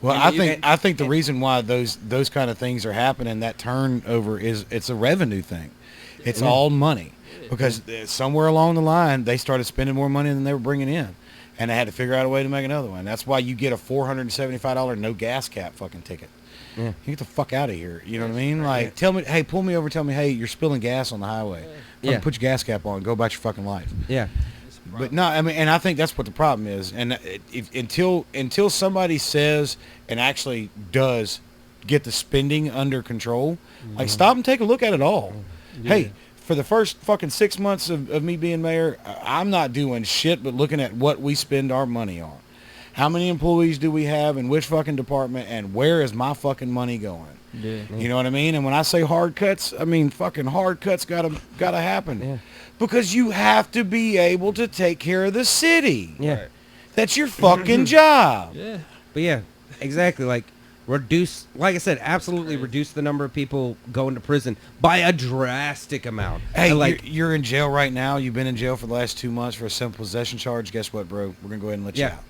Well, I think the reason why those kind of things are happening, that turnover, is it's a revenue thing. It's all money, because somewhere along the line they started spending more money than they were bringing in, and they had to figure out a way to make another one. That's why you get a $475 no gas cap fucking ticket. Yeah. You get the fuck out of here. You know what I mean? Like, tell me, hey, pull me over. Tell me, hey, you're spilling gas on the highway. Put your gas cap on. Go about your fucking life. Yeah. But no, I mean, and I think that's what the problem is. And until somebody says and actually does get the spending under control, like, stop and take a look at it all. Yeah. Hey, for the first fucking 6 months of me being mayor, I'm not doing shit but looking at what we spend our money on. How many employees do we have in which fucking department, and where is my fucking money going? Yeah. You know what I mean? And when I say hard cuts, I mean fucking hard cuts gotta happen. Yeah. Because you have to be able to take care of the city. Yeah. That's your fucking job. Yeah. But yeah, exactly. Like, reduce, like I said, absolutely reduce the number of people going to prison by a drastic amount. Hey, like, you're in jail right now. You've been in jail for the last 2 months for a simple possession charge. Guess what, bro? We're going to go ahead and let you out.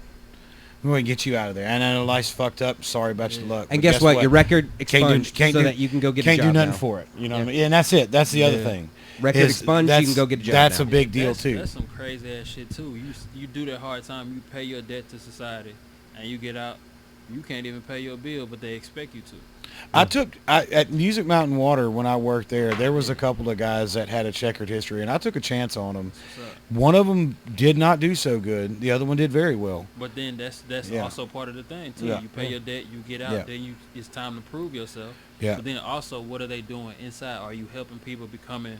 We're going to get you out of there. And I know life's fucked up. Sorry about your luck. And guess what? Your record expunged so that you can go get a job. Can't do nothing for it. You know what I mean? And that's it. That's the other thing. Record expunged, you can go get a job. That's a big deal, too. That's some crazy ass shit, too. You do that hard time, you pay your debt to society, and you get out, you can't even pay your bill, but they expect you to. At Music Mountain Water, when I worked there was a couple of guys that had a checkered history, and I took a chance on them. One of them did not do so good. The other one did very well. But then that's also part of the thing, too. Yeah. You pay your debt, you get out, then it's time to prove yourself. Yeah. But then also, what are they doing inside? Are you helping people becoming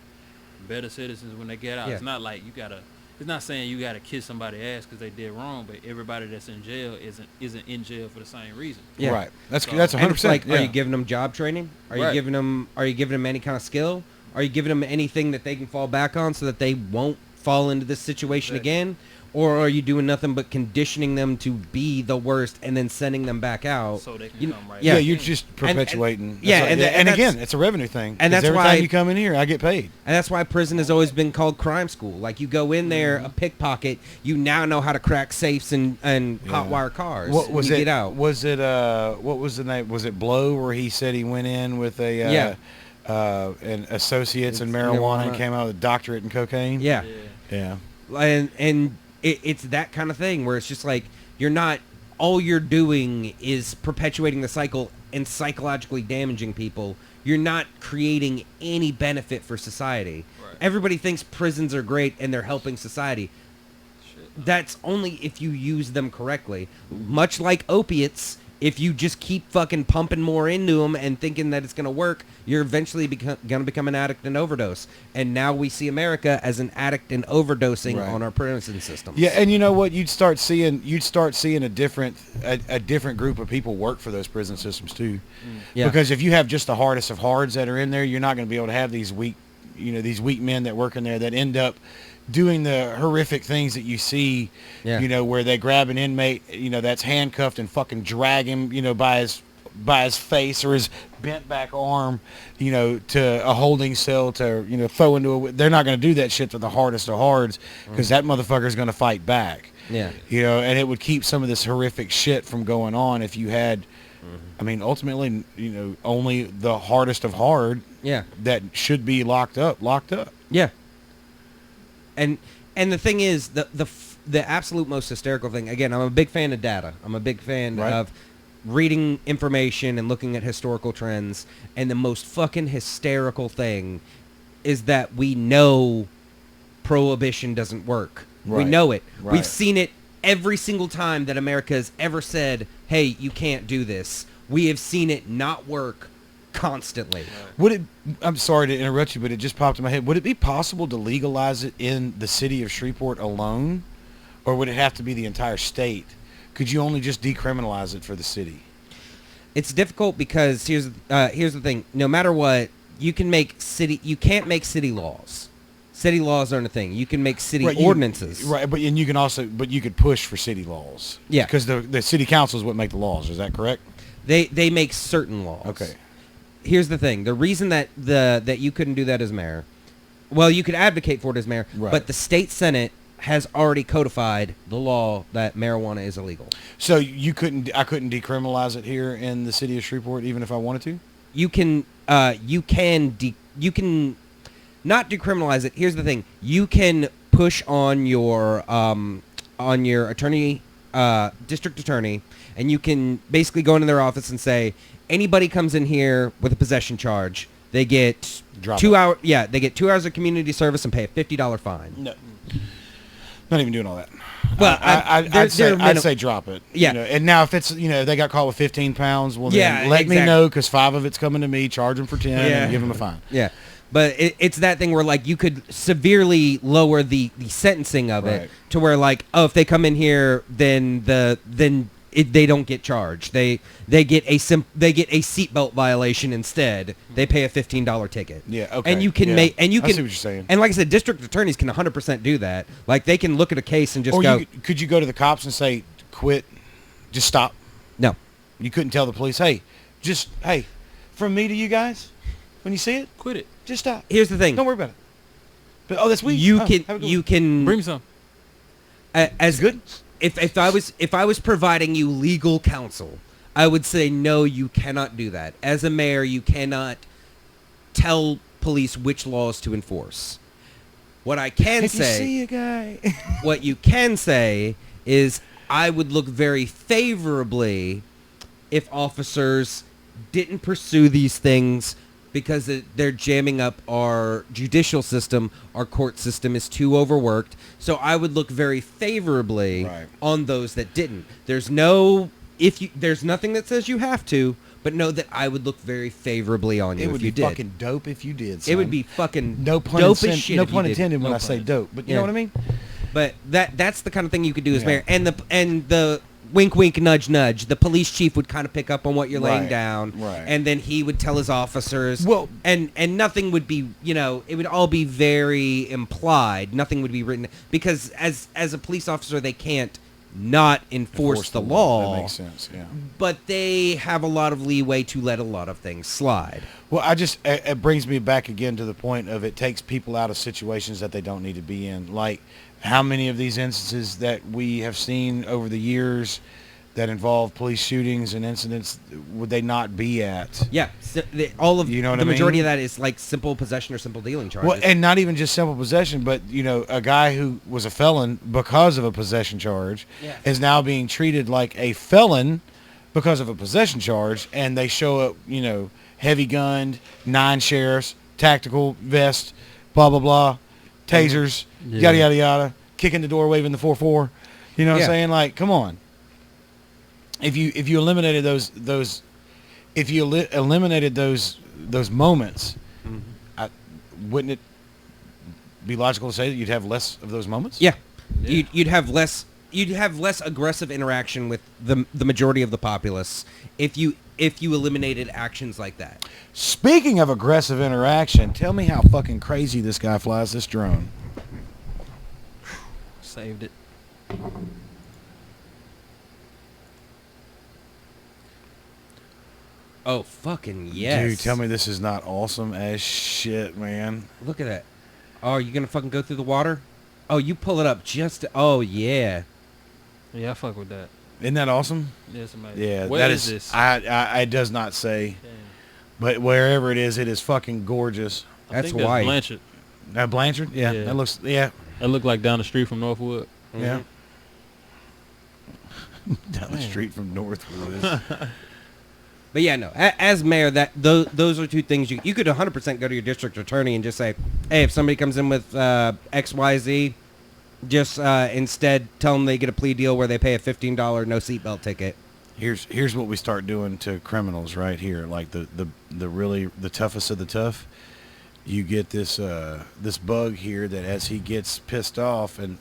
better citizens when they get out? It's not like it's not saying you gotta kiss somebody's ass because they did wrong, but everybody that's in jail isn't in jail for the same reason. Yeah. Right. That's 100%. Like, are you giving them job training? Are you giving them any kind of skill? Are you giving them anything that they can fall back on so that they won't fall into this situation again? Or are you doing nothing but conditioning them to be the worst and then sending them back out? So they can come right. Yeah, you're just perpetuating. And again, it's a revenue thing. And that's every time you come in here, I get paid. And that's why prison has always been called crime school. Like, you go in there, a pickpocket, you now know how to crack safes and hot wire cars. What was it? Get out. Was it what was the name? Was it Blow, where he said he went in with and associates in marijuana and came out with a doctorate in cocaine? Yeah. And it's that kind of thing where it's just like, all you're doing is perpetuating the cycle and psychologically damaging people. You're not creating any benefit for society. Right. Everybody thinks prisons are great and they're helping society. That's only if you use them correctly. Much like opiates, if you just keep fucking pumping more into them and thinking that it's going to work, you're eventually going to become an addict and overdose. And now we see America as an addict and overdosing on our prison system. Yeah, and you know what? You'd start seeing a different group of people work for those prison systems too. Yeah. Because if you have just the hardest of hards that are in there, you're not going to be able to have these weak men that work in there that end up doing the horrific things that you see, where they grab an inmate, that's handcuffed and fucking drag him, by his face or his bent back arm, to a holding cell to, throw into they're not going to do that shit to the hardest of hards because that motherfucker's going to fight back. Yeah. And it would keep some of this horrific shit from going on if you had, I mean, ultimately, only the hardest of hard that should be locked up. Yeah. And the thing is, the absolute most hysterical thing, again, I'm a big fan of data. I'm a big fan of reading information and looking at historical trends. And the most fucking hysterical thing is that we know prohibition doesn't work. Right. We know it. Right. We've seen it every single time that America has ever said, hey, you can't do this. We have seen it not work constantly. I'm sorry to interrupt you, but it just popped in my head. Would it be possible to legalize it in the city of Shreveport alone, or would it have to be the entire state? Could you only just decriminalize it for the city? It's difficult because here's the thing. No matter what, you can't make city laws. City laws aren't a thing. You can make city ordinances. But you could push for city laws. Yeah. Because the city council is what make the laws. Is that correct? They make certain laws. Okay. Here's the thing. The reason that you couldn't do that as mayor, well, you could advocate for it as mayor, but the state Senate has already codified the law that marijuana is illegal. So I couldn't decriminalize it here in the city of Shreveport, even if I wanted to. You can not decriminalize it. Here's the thing: you can push on your attorney, district attorney, and you can basically go into their office and say, anybody comes in here with a possession charge, they get 2 hours. Yeah, they get 2 hours of community service and pay a $50 fine. No, not even doing all that. Well, I'd say drop it. Yeah. You know, and now if it's, they got caught with 15 pounds, well, yeah, then let me know, because 5 of it's coming to me, charge them for 10, and give them a fine. Yeah. But it's that thing where, like, you could severely lower the sentencing of it to where, like, oh, if they come in here, then they don't get charged. They get a seatbelt violation instead. They pay a $15 ticket. Yeah, okay. And you can I see what you're and saying. And like I said, district attorneys can 100% do that. Like, they can look at a case and just go. Could you go to the cops and say, quit, just stop? No. You couldn't tell the police, hey, from me to you guys, when you see it, quit it. Just stop. Here's the thing. Don't worry about it. But that's weak. You can bring some. As good. If I was providing you legal counsel, I would say no, you cannot do that. As a mayor, you cannot tell police which laws to enforce. What I can if say, you see a guy. what you can say is, I would look very favorably if officers didn't pursue these things because they're jamming up our judicial system. Our court system is too overworked. So I would look very favorably on those that didn't. There's nothing that says you have to, but know that I would look very favorably on you if you did. It would be fucking dope if you did, son. It would be fucking dope as shit. No pun intended when I say dope, but you know what I mean? But that's the kind of thing you could do as mayor. And the wink, wink, nudge, nudge. The police chief would kind of pick up on what you're laying down, and then he would tell his officers. Well, and nothing would be, it would all be very implied. Nothing would be written because as a police officer, they can't not enforce the law. That makes sense. Yeah. But they have a lot of leeway to let a lot of things slide. Well, it brings me back again to the point of it takes people out of situations that they don't need to be in. Like, how many of these instances that we have seen over the years that involve police shootings and incidents would they not be at? Yeah, so the majority of that is like simple possession or simple dealing charges. Well, and not even just simple possession, but a guy who was a felon because of a possession charge is now being treated like a felon because of a possession charge, and they show up, heavy gunned, 9 sheriffs, tactical vest, blah blah blah, tasers, yada yada yada, kicking the door, waving the 4-4. You know what I'm saying? Like, come on. If you eliminated those moments, wouldn't it be logical to say that you'd have less of those moments? Yeah. You'd have less aggressive interaction with the majority of the populace if you eliminated actions like that. Speaking of aggressive interaction, tell me how fucking crazy this guy flies this drone. Saved it. Oh, fucking yes. Dude, tell me this is not awesome as shit, man. Look at that. Oh, are you going to fucking go through the water? Oh, you pull it up just... Oh, yeah. Yeah, I fuck with that. Isn't that awesome? Yes, amazing. Yeah, Where that is this? It does not say. Damn. But wherever it is fucking gorgeous. That's Hawaii. Blanchard. Blanchard? Yeah, that looks... Yeah. That looked like down the street from Northwood. Mm-hmm. Yeah. Down the street from Northwood. But yeah, no. As mayor, those are two things you could 100% go to your district attorney and just say, hey, if somebody comes in with XYZ, just instead tell them they get a plea deal where they pay a $15 no seatbelt ticket. Here's what we start doing to criminals right here, like the really the toughest of the tough. You get this bug here that as he gets pissed off and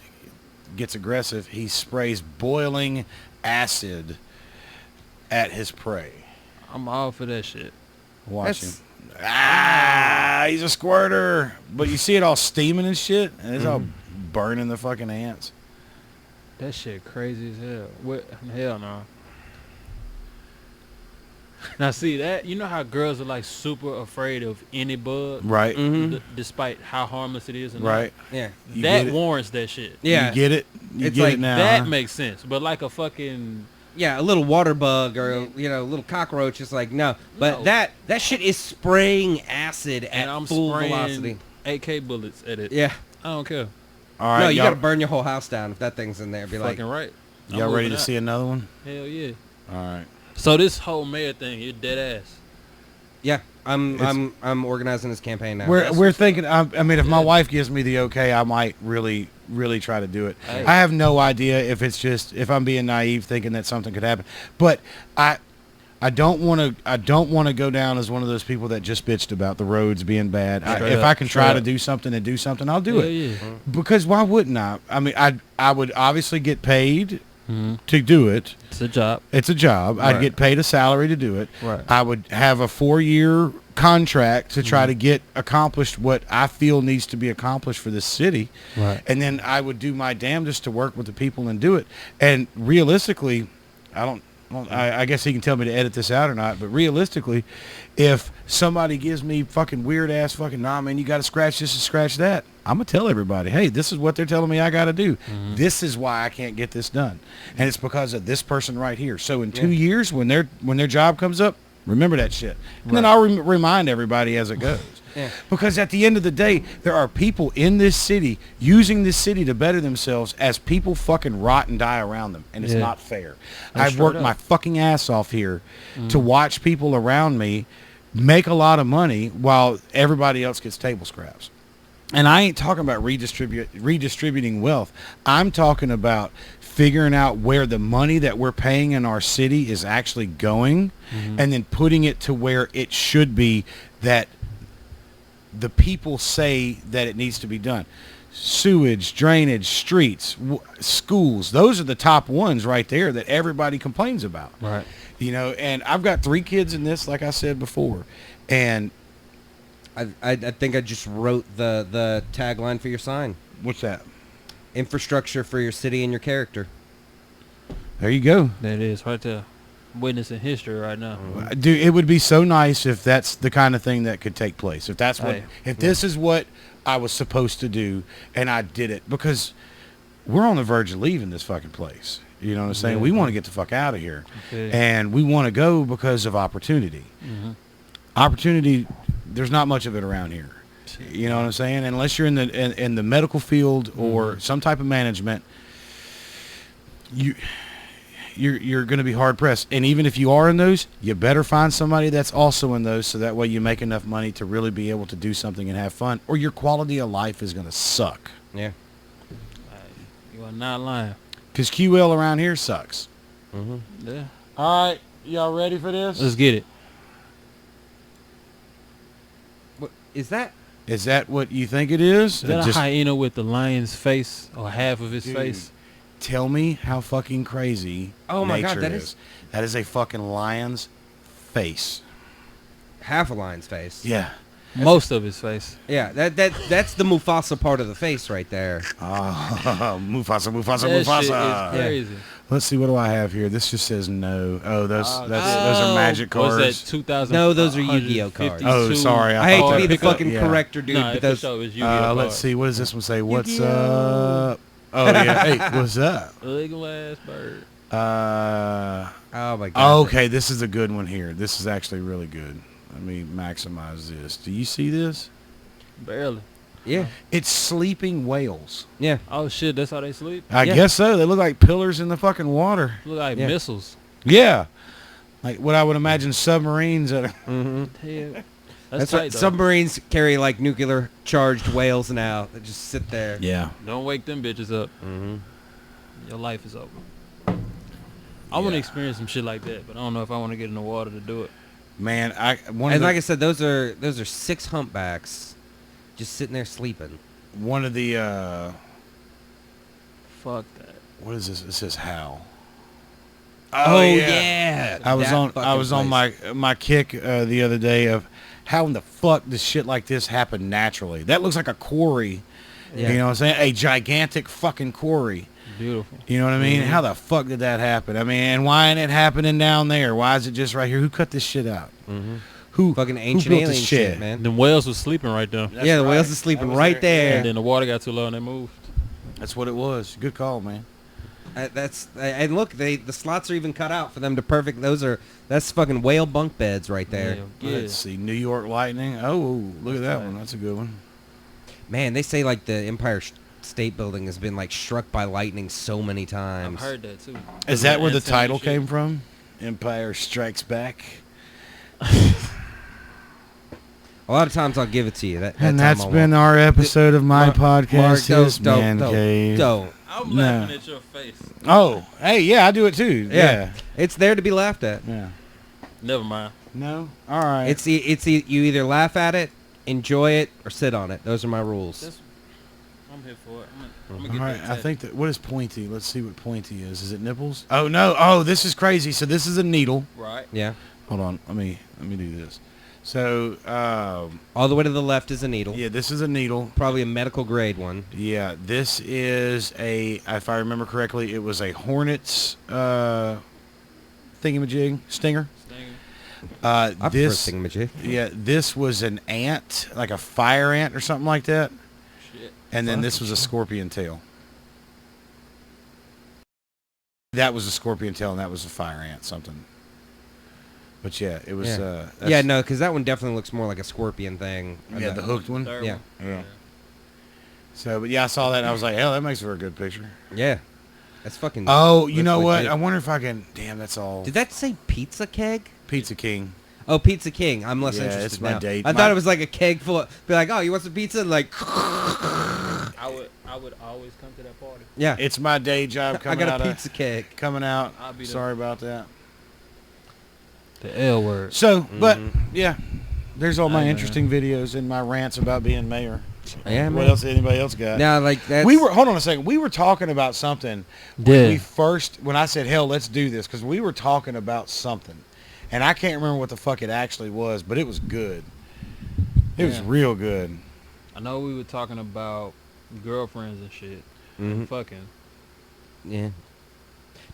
gets aggressive, he sprays boiling acid at his prey. I'm all for that shit. Watch him. He's a squirter. But you see it all steaming and shit, and it's all burning the fucking ants. That shit crazy as hell. What? Hell no. Now see that, you know how girls are like super afraid of any bug, right? Despite how harmless it is, and Right. Yeah. that warrants that shit. Yeah. You get it. You It's get like it now. That huh? makes sense, but like a fucking Yeah, a little water bug or a little cockroach is like no. But No. that shit is spraying acid at and I'm full spraying velocity. AK bullets at it. Yeah. I don't care. All right. No, you y'all, gotta burn your whole house down if that thing's in there. Be like, Fucking right. I'm y'all ready moving to out. see another one? Hell yeah. All right. So this whole mayor thing, you're dead ass. yeah, I'm organizing this campaign now. We're thinking. I mean, if my Yeah. wife gives me the okay, I might really try to do it. Hey. I have no idea if I'm being naive thinking that something could happen, but I don't want to go down as one of those people that just bitched about the roads being bad. If I can try to do something, I'll do it. Yeah. Because why wouldn't I? I mean, I would obviously get paid to do it. It's a job. It's a job. Right. I'd get paid a salary to do it. Right. I would have a 4-year contract to try to get accomplished what I feel needs to be accomplished for this city. Right. And then I would do my damnedest to work with the people and do it. And realistically, I guess he can tell me to edit this out or not, but realistically, if somebody gives me fucking weird ass fucking, nah, man, you got to scratch this and scratch that, I'm going to tell everybody, hey, this is what they're telling me I got to do. This is why I can't get this done. And it's because of this person right here. So in 2 years, when their job comes up, remember that shit. And then I'll remind everybody as it goes. Yeah. Because at the end of the day, there are people in this city using this city to better themselves as people fucking rot and die around them. And it's Yeah. not fair. That's I've worked straight my up. fucking ass off here to watch people around me make a lot of money while everybody else gets table scraps. And I ain't talking about redistributing wealth. I'm talking about figuring out where the money that we're paying in our city is actually going and then putting it to where it should be that the people say that it needs to be done. Sewage, drainage, streets, schools, those are the top ones right there that everybody complains about. Right. You know, and I've got 3 kids in this, like I said before. And I think I just wrote the tagline for your sign. what's that? Infrastructure for your city and your character. There you go. That is right there. Witnessing history right now. Dude, it would be so nice if that's the kind of thing that could take place. If that's what, Hey. if this is what I was supposed to do and I did it, because we're on the verge of leaving this fucking place. You know what I'm saying? Yeah. We want to get the fuck out of here. Okay. And we want to go because of opportunity. Opportunity, there's not much of it around here. You know what I'm saying? Unless you're in the medical field or some type of management, you're going to be hard pressed. And even if you are in those, you better find somebody that's also in those, so that way you make enough money to really be able to do something and have fun, or your quality of life is going to suck. Yeah. You are not lying. Because QL around here sucks. Yeah. All right, y'all ready for this? Let's get it. What is that? Is that what you think it is? Is that Just a hyena with the lion's face or half of his Dude. face? tell me how fucking crazy Oh my nature God, that is. is- That is a fucking lion's face. Half a lion's face. Yeah. Most of his face. Yeah, that's the Mufasa part of the face right there. Mufasa, Mufasa, That Mufasa. shit is crazy. Let's see, what do I have here? This just says no. Oh, those Oh, those are magic cards. What's that? 2000. No, those are Yu-Gi-Oh cards. Oh, sorry, I hate thought to be that- the pick up- fucking yeah. corrector, dude, Nah, but for those sure it's Yu-Gi-Oh Let's see. What does this one say? What's Yu-Gi-Oh. up? Oh yeah. Hey, what's up? Illegal ass bird. oh my God. Okay, this is a good one here. This is actually really good. Let me maximize this. Do you see this? Barely. Yeah, It's sleeping whales. yeah. Oh shit, that's how they sleep. I Yeah. guess so. They look like pillars in the fucking water. Look like Yeah. missiles. Yeah. Like what I would imagine submarines that are, Mm-hmm. Hell, That's tight, what though. submarines carry, like nuclear charged whales now that just sit there. yeah. Don't wake them bitches up. Mm-hmm. Your life is over. I want to Yeah. experience some shit like that, but I don't know if I want to get in the water to do it. Man, And like I said, those are 6 humpbacks just sitting there sleeping. one of the Fuck that. what is this? It says how. yeah. I was That on fucking place. my kick the other day of how in the fuck does shit like this happen naturally? That looks like a quarry. Yeah. You know what I'm saying? A gigantic fucking quarry. Beautiful. You know what I mean? How the fuck did that happen? I mean, and why ain't it happening down there? Why is it just right here? Who cut this shit out? Who fucking ancient who built alien this shit, man? Them whales was sleeping right there. That's the right. whales are sleeping right there. And then the water got too low and they moved. That's what it was. Good call, man. And look, the slots are even cut out for them to perfect. That's fucking whale bunk beds right there. Yeah. Let's see, New York Lightning. Oh, look at that one. That's a good one. Man, they say like the Empire State Building has been like struck by lightning so many times. I've heard that too. Is that where the title came from? Empire Strikes Back. A lot of times I'll give it to you. That's been our episode of my podcast. His Man Cave. Don't. I'm laughing at your face. Oh, hey, yeah, I do it too. Yeah. It's there to be laughed at. Yeah. Never mind. No? All right. It's you either laugh at it, enjoy it, or sit on it. Those are my rules. I'm here for it. I'm gonna get all right, that I think that, what is pointy? Let's see what pointy is. Is it nipples? Oh, no. Oh, this is crazy. So this is a needle. Right. Yeah. Hold on. Let me do this. So, all the way to the left is a needle. Yeah, this is a needle. Probably a medical grade one. Yeah, this is if I remember correctly, it was a Hornets thingamajig, stinger. I prefer thingamajig. Yeah, this was an ant, like a fire ant or something like that. Shit. And then this was a scorpion tail. That was a scorpion tail, and that was a fire ant, something. But yeah, it was. Yeah, no, because that one definitely looks more like a scorpion thing. Yeah, the hooked one. Yeah. So, but yeah, I saw that, and I was like, hell, that makes for a good picture. Yeah. That's fucking... Oh, you know what? I wonder if I can... Damn, that's all... Did that say Pizza Keg? Pizza King. Oh, Pizza King. I'm less interested it's my now. date. I thought it was like a keg full of... Be like, oh, you want some pizza? Like... I would always come to that party. Yeah. It's my day job coming out. I got a pizza keg. Coming out. Sorry about that. The L word. So, but, yeah. There's all my interesting videos and my rants about being mayor. Yeah, what man. else anybody else got? Now, like that's... Hold on a second. We were talking about something when I said, hell, let's do this, because we were talking about something. And I can't remember what the fuck it actually was, but it was good. It was real good. I know we were talking about girlfriends and shit. And fucking. Yeah.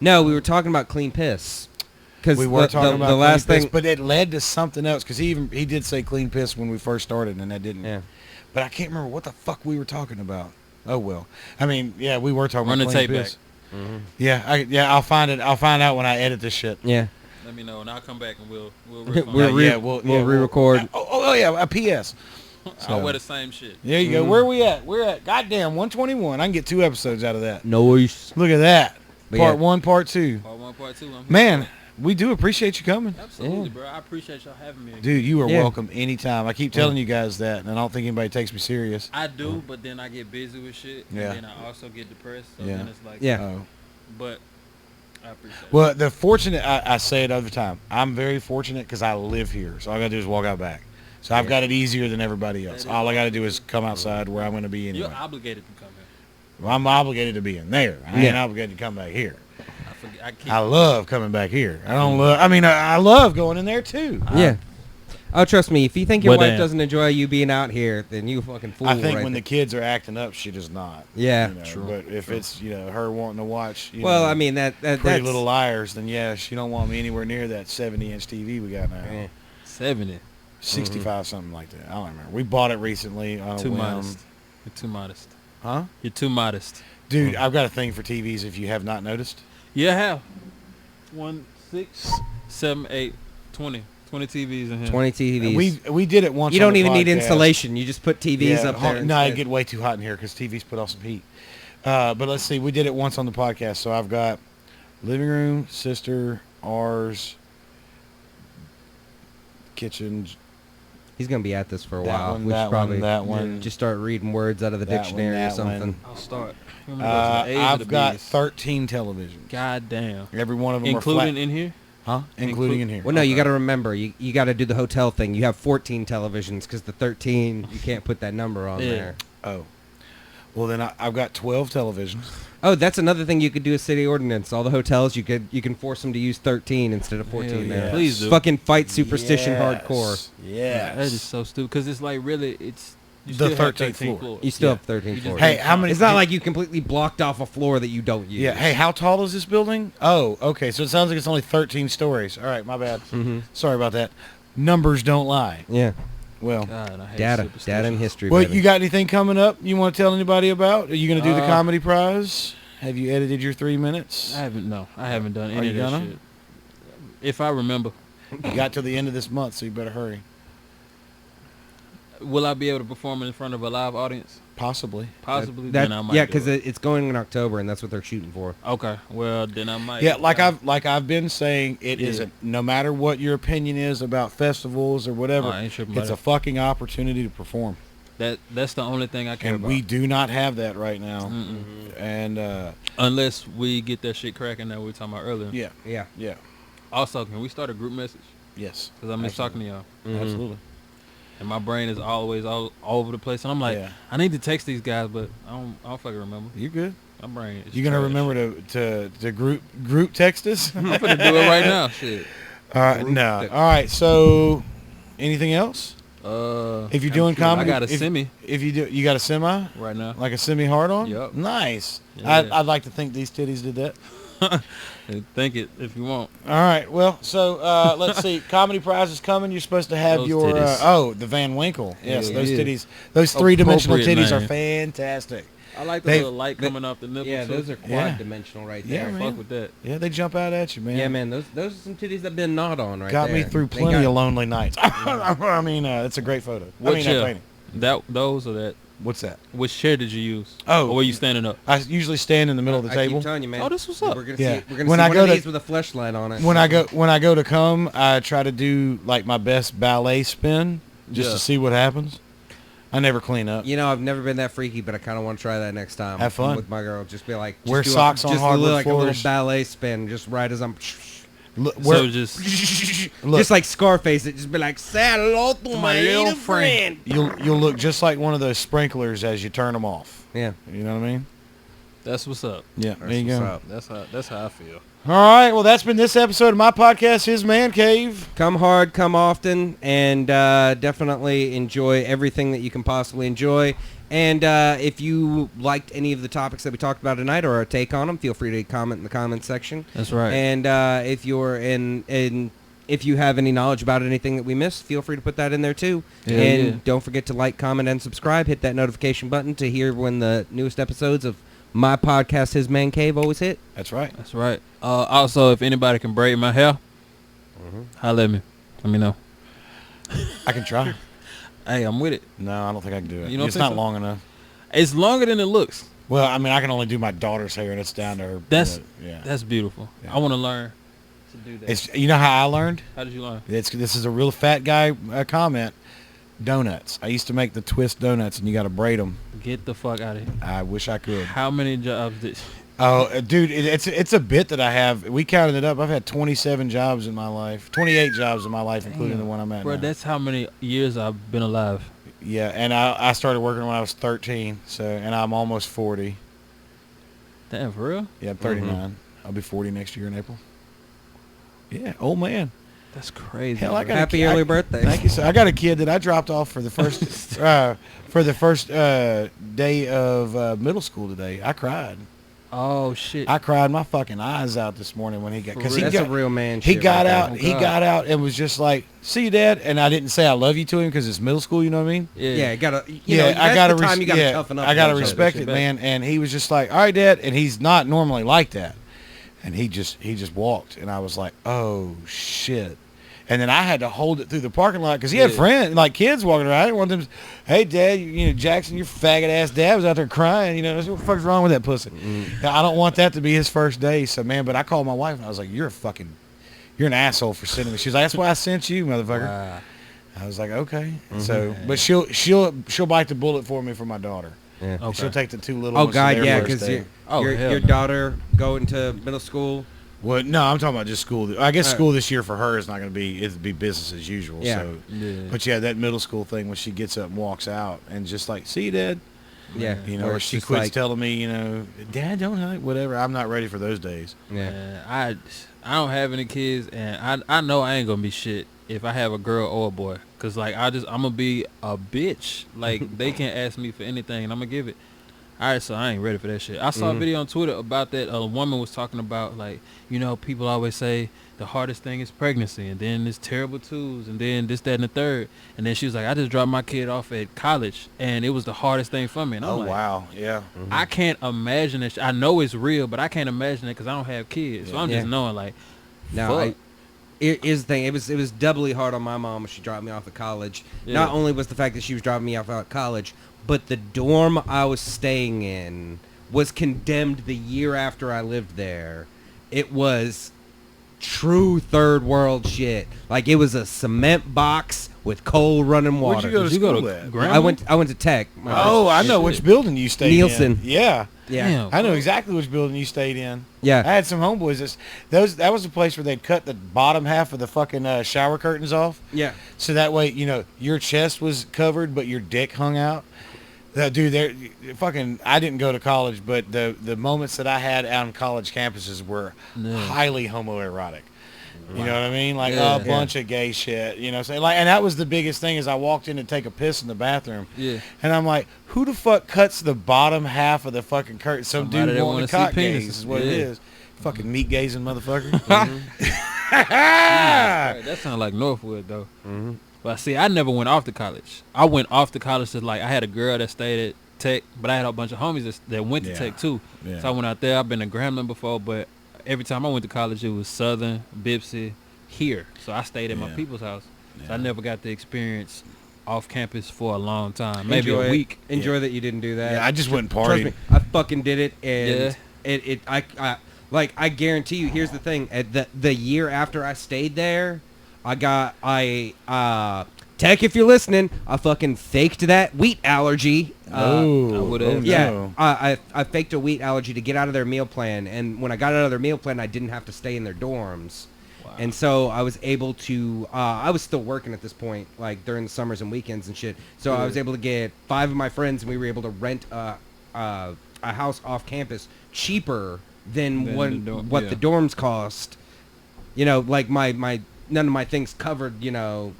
No, we were talking about clean piss. Because we were talking about the last clean piss, thing, but it led to something else. Because he did say clean piss when we first started, and that didn't. Yeah. But I can't remember what the fuck we were talking about. Oh well. I mean, yeah, we were talking about clean tape piss. back. Yeah, I'll find it. I'll find out when I edit this shit. Yeah. Let me know, and I'll come back and we'll we'll re-record. Oh yeah, a PS. I'll wear the same shit. There you go. Where are we at? We're at goddamn 121. I can get 2 episodes out of that. Nice. Look at that. But Part 1, Part 2. Part 1, Part 2. Man, we do appreciate you coming. Absolutely, bro. I appreciate y'all having me again. Dude, you are welcome anytime. I keep telling you guys that, and I don't think anybody takes me serious. I do, but then I get busy with shit. Yeah. And then I also get depressed. So then it's like, but I appreciate it. Well, the fortunate, I say it all the time. I'm very fortunate because I live here. So all I got to do is walk out back. So I've got it easier than everybody else. All I got to do is come outside where I'm going to be anyway. You're obligated to come here. Well, I'm obligated to be in there. I ain't obligated to come back here. I love coming back here. I love going in there too. Yeah. Oh, trust me. If you think your wife doesn't enjoy you being out here, then you fucking fool. I think when the kids are acting up, she does not. Yeah. True. But if it's her wanting to watch, I mean that Pretty Little Liars, then yeah, she don't want me anywhere near that 70-inch TV we got now. Yeah. 70. 65, something like that. I don't remember. We bought it recently. Too modest. You're too modest. Huh? You're too modest. Dude, I've got a thing for TVs if you have not noticed. Yeah, I have. 1, 6, 7, 8, 20. 20 TVs in here. 20 TVs. We did it once. You don't even need installation. You just put TVs up there. No, it'd get way too hot in here because TVs put off some heat. But let's see. We did it once on the podcast. So I've got living room, sister, ours, kitchen. He's going to be at this for a while. We should probably just start reading words out of the dictionary or something. I'll start. I've got 13 televisions. God damn. Every one of them including in here? Huh? Including in here. Well, no, you got to remember, you got to do the hotel thing. You have 14 televisions because the 13, you can't put that number on there. Oh. Well, then I've got 12 televisions. Oh, that's another thing you could do a city ordinance. All the hotels, you can force them to use 13 instead of 14 there. Please do. Fucking fight superstition hardcore. Yeah. That is so stupid because it's like really, the 13th floor. You still have 13th floor. Hey, how many? It's not like you completely blocked off a floor that you don't use. Yeah. Hey, how tall is this building? Oh, okay. So it sounds like it's only 13 stories. All right, my bad. Sorry about that. Numbers don't lie. Yeah. Well, God, I hate data and history. well, baby. you got anything coming up you want to tell anybody about? Are you going to do the comedy prize? Have you edited your 3 minutes? I haven't done any of that gonna? shit. If I remember. You got till the end of this month, so you better hurry. Will I be able to perform in front of a live audience? Possibly. Possibly. Then I might. Yeah, because it's going in October, and that's what they're shooting for. Okay. Well, then I might. Yeah, I've been saying, it isn't. No matter what your opinion is about festivals or whatever, I ain't tripping about it's a it. fucking opportunity to perform. That's the only thing I care And about. we do not have that right now. And unless we get that shit cracking that we were talking about earlier. yeah. Also, can we start a group message? Yes. Because I miss talking to y'all. Absolutely. And my brain is always all over the place. And I'm like, Yeah. I need to text these guys, but I don't fucking remember. You good? My brain is You gonna trash. remember to group text us? I'm gonna do it right now. Shit. All right, no. All right. So, anything else? If you're doing comedy, I got a semi If you got a semi right now. like a semi hard on. Yup. Nice. Yeah. I'd like to think these titties did that. Think it if you want. All right. Well, so let's see. Comedy prize is coming. You're supposed to have Those your titties. the Van Winkle. Yes, Yeah, those yeah. titties. Those three-dimensional Appropriate titties are name. fantastic. I like the They- little light coming off the nipple. Yeah, too. those are quad-dimensional right Yeah, there. man. Fuck with that. Yeah, they jump out at you, man. Yeah, man, those are some titties that been gnawed on right Got there. me through They plenty got- of lonely nights. I mean, it's a great photo. What that chair? painting. Those or that? What's that? Which chair did you use? Oh. Or were you standing up? I usually stand in the middle of the I table. keep telling you, man. Oh, this what's up. We're gonna Yeah. see, we're gonna When see I one go of to- these with a fleshlight on it. When I go to come, I try to do like my best ballet spin just Yeah. to see what happens. I never clean up. You know, I've never been that freaky, but I kind of want to try that next time. Have fun. with my girl. Just be like, just Wear do socks on just hardwood like a floors. little ballet spin, just right as I'm. Look, So just look, Just like Scarface, it just be like, say hello to my little friend. you'll look just like one of those sprinklers as you turn them off. Yeah. You know what I mean? that's what's up. Yeah. There you what's go. up. That's how I feel. All right. Well, that's been this episode of my podcast, His Man Cave. Come hard, come often, and definitely enjoy everything that you can possibly enjoy. And if you liked any of the topics that we talked about tonight or our take on them, feel free to comment in the comment section. That's right. And if you're if you have any knowledge about anything that we missed, feel free to put that in there too. Yeah, and yeah. don't forget to like, comment, and subscribe. Hit that notification button to hear when the newest episodes of my podcast, His Man Cave, always hit. That's right. That's right. Also, if anybody can braid my hair, holla at me. Let me know. I can try. Hey, I'm with it. No, I don't think I can do it. You don't It's think not so? long enough. It's longer than it looks. Well, I mean, I can only do my daughter's hair, and it's down to her. That's yeah. That's beautiful. Yeah. I want to learn to do that. It's you know how I learned? How did you learn? This is a real fat guy comment. Donuts. I used to make the twist donuts, and you got to braid them. Get the fuck out of here. I wish I could. How many jobs did? Oh, dude, it's a bit that I have. We counted it up. I've had 27 jobs in my life, 28 jobs in my life, including the one I'm at Bro, now. that's how many years I've been alive. Yeah, and I started working when I was 13, so and I'm almost 40. Damn, for real? Yeah, I'm 39. I'll be 40 next year in April. Yeah, old man. That's crazy. Hell, I bro. got Happy early birthday. Thank you, sir. I got a kid that I dropped off for the first day of middle school today. I cried. Oh shit. I cried my fucking eyes out this morning when he got because he That's got a real man. he shit got right there. out. Oh, He God. got out and was just like, "See you, Dad." And I didn't say I love you to him because it's middle school. You know what I mean? Yeah, you gotta. You Yeah, know, I that's gotta the time you gotta toughen up. I gotta on each other. respect shit it, back. man. And he was just like, "All right, Dad," and he's not normally like that. And he just walked, and I was like, "Oh shit." And then I had to hold it through the parking lot because he had Yeah. friends, like kids walking around. I didn't want them to, hey, Dad, you know, Jackson, your faggot-ass dad was out there crying. You know, what the fuck's wrong with that pussy? I don't want that to be his first day. So, man, but I called my wife, and I was like, you're an asshole for sending me. She was like, that's why I sent you, motherfucker. Wow. I was like, okay. So, but she'll bite the bullet for me for my daughter. Yeah. Okay. She'll take the two little Oh ones to God, their yeah, first because day. hell your no. daughter going to middle school. Well, no, I'm talking about just school. I guess school this year for her is not going to be, it'll be business as usual. Yeah. So, Yeah. but yeah, that middle school thing when she gets up and walks out and just like, see you, Dad. Yeah, You know, where or it's she just quits like- telling me, you know, Dad, don't hide, whatever. I'm not ready for those days. Yeah. Man, I don't have any kids, and I know I ain't gonna be shit if I have a girl or a boy, Cause like I'm gonna be a bitch. Like they can't ask me for anything, and I'm gonna give it. All right, so I ain't ready for that shit. I saw a video on Twitter about that. A woman was talking about, like, you know, people always say the hardest thing is pregnancy, and then it's terrible twos, and then this, that, and the third. And then she was like, I just dropped my kid off at college, and it was the hardest thing for me. And I'm like, wow, yeah. I can't imagine it. I know it's real, but I can't imagine it because I don't have kids. So I'm just knowing, like, fuck. Here's the thing. It was doubly hard on my mom when she dropped me off at college. Yeah. Not only was the fact that she was dropping me off at college, but the dorm I was staying in was condemned the year after I lived there. It was true third world shit. Like, it was a cement box with cold running water. Where'd you go to school at? I went to Tech. I know which building you stayed Nielsen. in. Yeah. Yeah. I know exactly which building you stayed in. Yeah. I had some homeboys. That was the place where they'd cut the bottom half of the fucking shower curtains off. Yeah. So that way, you know, your chest was covered, but your dick hung out. Dude, I didn't go to college, but the moments that I had out on college campuses were highly homoerotic. You know what I mean? Like a bunch of gay shit. You know what I'm saying? Like, and that was the biggest thing is I walked in to take a piss in the bathroom. Yeah. And I'm like, who the fuck cuts the bottom half of the fucking curtain? Some dude wanting to cock gaze is what it is. Fucking meat gazing motherfucker. That sounds like Northwood though. Mm-hmm. But see, I never went off to college. I went off to college to, like, I had a girl that stayed at Tech, but I had a bunch of homies that went to Tech too. Yeah. So I went out there. I've been to Grambling before, but every time I went to college, it was Southern, Bipsy, here. So I stayed at my people's house. Yeah. So I never got to experience off campus for a long time, maybe a week. Enjoy that you didn't do that. Yeah, I just went party. Trust me, I fucking did it, and I guarantee you. Here's the thing: at the year after I stayed there, Tech, if you're listening, I fucking faked that wheat allergy. I faked a wheat allergy to get out of their meal plan, and when I got out of their meal plan, I didn't have to stay in their dorms. Wow. And so I was able to, I was still working at this point, like during the summers and weekends and shit. So I was able to get 5 of my friends, and we were able to rent a house off campus cheaper than what the dorms cost. You know, like none of my things covered, you know,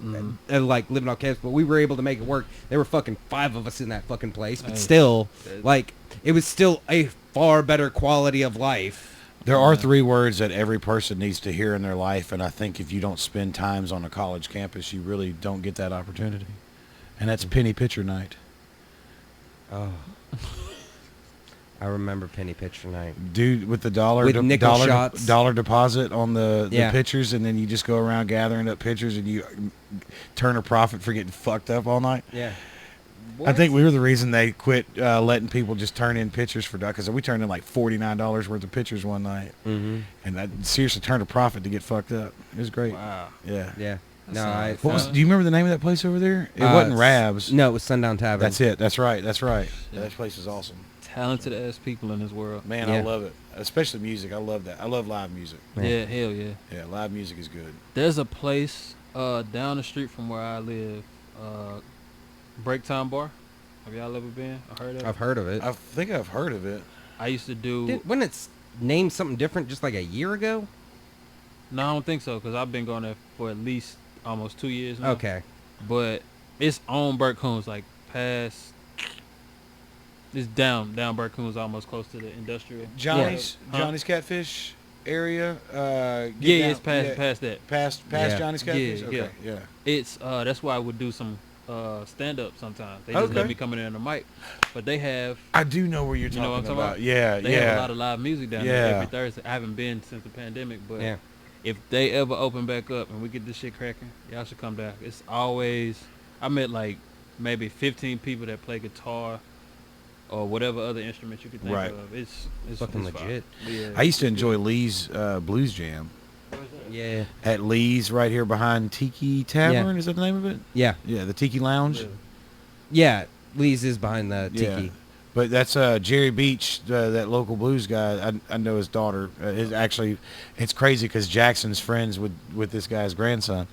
like living off campus, but we were able to make it work. There were fucking 5 of us in that fucking place, but still, like, it was still a far better quality of life. There are 3 words that every person needs to hear in their life, and I think if you don't spend times on a college campus, you really don't get that opportunity. And that's penny pitcher night. Oh. I remember penny pitcher night. Dude, with the dollar deposit on the pitchers, and then you just go around gathering up pitchers, and you turn a profit for getting fucked up all night. Yeah. What? I think we were the reason they quit letting people just turn in pitchers for because we turned in like $49 worth of pitchers one night, and I seriously turned a profit to get fucked up. It was great. Wow. Yeah. Yeah. Do you remember the name of that place over there? It wasn't Rabs. No, it was Sundown Tavern. That's it. That's right. Yeah. That place is awesome. Talented ass people in this world. Man, I love it. Especially music. I love that. I love live music. Man. Yeah, hell yeah. Yeah, live music is good. There's a place down the street from where I live, Break Time Bar. Have y'all ever been? Heard of it? I've heard of it. I think I've heard of it. I used to do... Wasn't it named something different just like a year ago? No, I don't think so, because I've been going there for at least almost 2 years now. Okay. But it's on Burt Coons, like past... It's down Burt Coons, almost close to the industrial. Johnny's Catfish area. It's past that. Past Johnny's Catfish. Okay. Yeah. It's that's why I would do some stand up sometimes. They just let me come in the mic, but they have. I do know where you're talking what I'm talking about. Yeah, they have a lot of live music down there every Thursday. I haven't been since the pandemic, but if they ever open back up and we get this shit cracking, y'all should come down. It's always I met like maybe 15 people that play guitar. Or whatever other instrument you could think of. It's fucking legit. Yeah, I used to enjoy Lee's Blues Jam. Yeah. At Lee's right here behind Tiki Tavern. Is that the name of it? Yeah. Yeah, the Tiki Lounge. Yeah, Lee's is behind the Tiki. But that's Jerry Beach, that local blues guy. I know his daughter. It's crazy because Jackson's friends with this guy's grandson.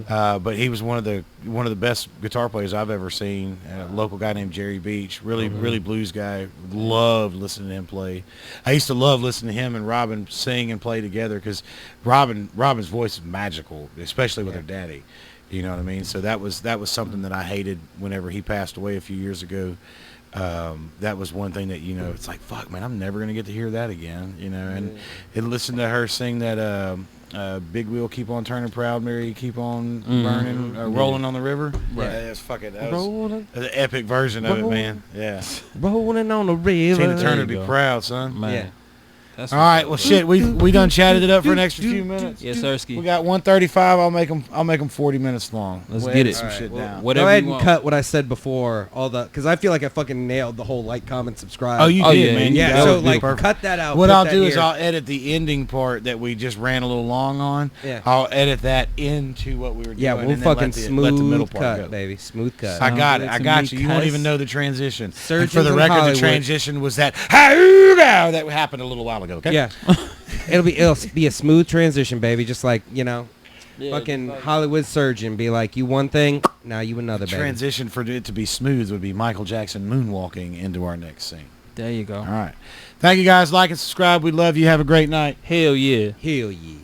But he was one of the best guitar players I've ever seen. A local guy named Jerry Beach, really blues guy. Loved listening to him play. I used to love listening to him and Robin sing and play together because Robin's voice is magical, especially with her daddy. You know what I mean? So that was something that I hated whenever he passed away a few years ago. That was one thing that, it's like, fuck, man, I'm never going to get to hear that again, and listen to her sing that Big Wheel Keep On Turning Proud Mary Keep On Burning, Rolling on the River. Right. That was an epic version of it, man. Yeah. Rolling on the river. Tina Turner be proud, son. Man. Yeah. All right, well, shit, we done chatted it up for an extra few minutes. Yes, sirski. We got 135. I'll make them 40 minutes long. Let's get it. Some shit down. Go ahead and cut what I said before, because I feel like I fucking nailed the whole like, comment, subscribe. Oh, you did, man. Yeah, so like cut that out. What I'll do is I'll edit the ending part that we just ran a little long on. Yeah. I'll edit that into what we were doing. Yeah, we'll fucking let the middle part cut, baby. Smooth cut. I got it. I got you. You won't even know the transition. And for the record, the transition was that that happened a little while ago. Okay. Yeah. It'll be a smooth transition, baby. Just like, fucking Hollywood surgeon be like, you one thing, now you another, baby. Transition for it to be smooth would be Michael Jackson moonwalking into our next scene. There you go. All right. Thank you guys. Like and subscribe. We love you. Have a great night. Hell yeah. Hell yeah.